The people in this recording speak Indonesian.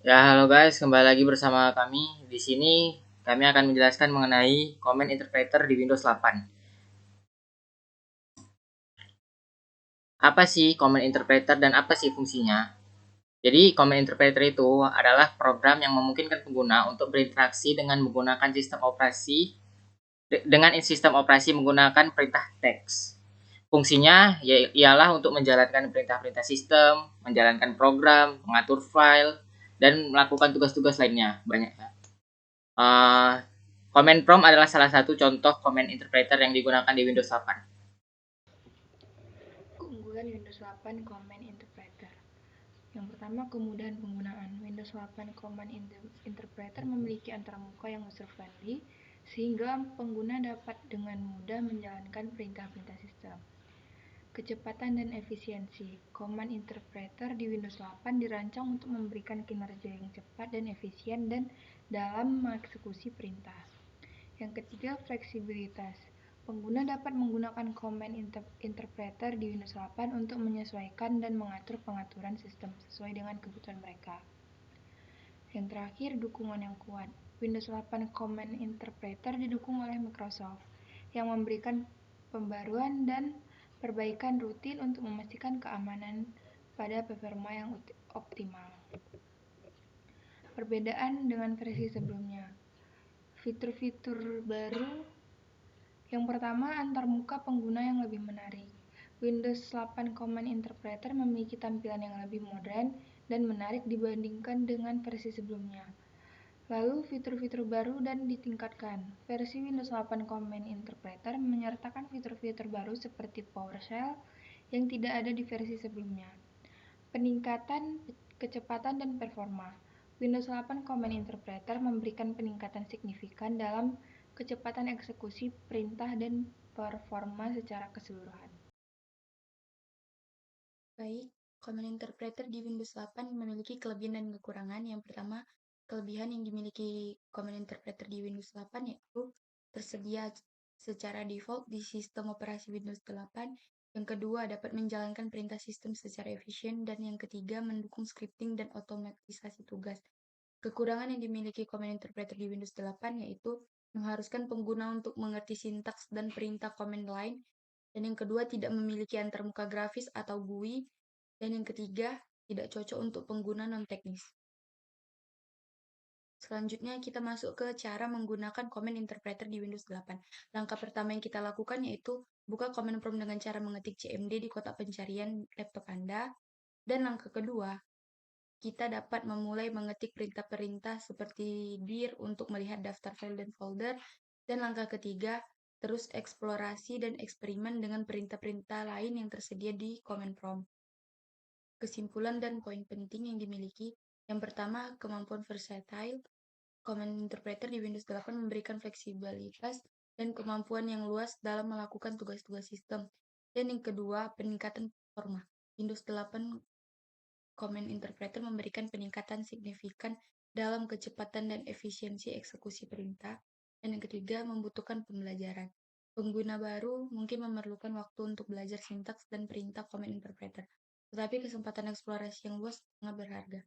Ya, halo guys, kembali lagi bersama kami. Di sini kami akan menjelaskan mengenai comment interpreter di Windows 8. Apa sih comment interpreter dan apa sih fungsinya? Jadi, comment interpreter itu adalah program yang memungkinkan pengguna untuk berinteraksi dengan menggunakan sistem operasi menggunakan perintah teks. Fungsinya ialah untuk menjalankan perintah-perintah sistem, menjalankan program, mengatur file, dan melakukan tugas-tugas lainnya. Banyak ya. Uh, Command prompt adalah salah satu contoh command interpreter yang digunakan di Windows 8. Keunggulan Windows 8 Command Interpreter. Yang pertama, kemudahan penggunaan. Windows 8 Command Interpreter memiliki antarmuka yang user-friendly, sehingga pengguna dapat dengan mudah menjalankan perintah-perintah sistem. Kecepatan dan efisiensi. Command Interpreter di Windows 8 dirancang untuk memberikan kinerja yang cepat dan efisien dan dalam mengeksekusi perintah. Yang ketiga, fleksibilitas. Pengguna dapat menggunakan command interpreter di Windows 8 untuk menyesuaikan dan mengatur pengaturan sistem sesuai dengan kebutuhan mereka. Yang terakhir, dukungan yang kuat. Windows 8 Command Interpreter didukung oleh Microsoft yang memberikan pembaruan dan perbaikan rutin untuk memastikan keamanan pada performa yang optimal. Perbedaan dengan versi sebelumnya. Fitur-fitur baru yang pertama, antarmuka pengguna yang lebih menarik. Windows 8 Command Interpreter memiliki tampilan yang lebih modern dan menarik dibandingkan dengan versi sebelumnya. Lalu, fitur-fitur baru dan ditingkatkan. Versi Windows 8 Command Interpreter menyertakan fitur-fitur baru seperti PowerShell yang tidak ada di versi sebelumnya. Peningkatan kecepatan dan performa. Windows 8 Command Interpreter memberikan peningkatan signifikan dalam kecepatan eksekusi perintah dan performa secara keseluruhan. Baik, Command Interpreter di Windows 8 memiliki kelebihan dan kekurangan. Yang pertama, kelebihan yang dimiliki Command Interpreter di Windows 8 yaitu tersedia secara default di sistem operasi Windows 8. Yang kedua, dapat menjalankan perintah sistem secara efisien. Dan yang ketiga, mendukung scripting dan otomatisasi tugas. Kekurangan yang dimiliki Command Interpreter di Windows 8 yaitu mengharuskan pengguna untuk mengerti sintaks dan perintah command line. Dan yang kedua, tidak memiliki antarmuka grafis atau GUI. Dan yang ketiga, tidak cocok untuk pengguna non-teknis. Selanjutnya, kita masuk ke cara menggunakan Command Interpreter di Windows 8. Langkah pertama yang kita lakukan yaitu buka Command Prompt dengan cara mengetik CMD di kotak pencarian laptop Anda. Dan langkah kedua, kita dapat memulai mengetik perintah-perintah seperti dir untuk melihat daftar file dan folder. Dan langkah ketiga, terus eksplorasi dan eksperimen dengan perintah-perintah lain yang tersedia di command prompt. Kesimpulan dan poin penting yang dimiliki. Yang pertama, kemampuan versatile. Command Interpreter di Windows 8 memberikan fleksibilitas dan kemampuan yang luas dalam melakukan tugas-tugas sistem. Dan yang kedua, peningkatan performa. Windows 8 Command Interpreter memberikan peningkatan signifikan dalam kecepatan dan efisiensi eksekusi perintah. Dan yang ketiga, membutuhkan pembelajaran. Pengguna baru mungkin memerlukan waktu untuk belajar sintaks dan perintah Command Interpreter, tetapi kesempatan eksplorasi yang luas sangat berharga.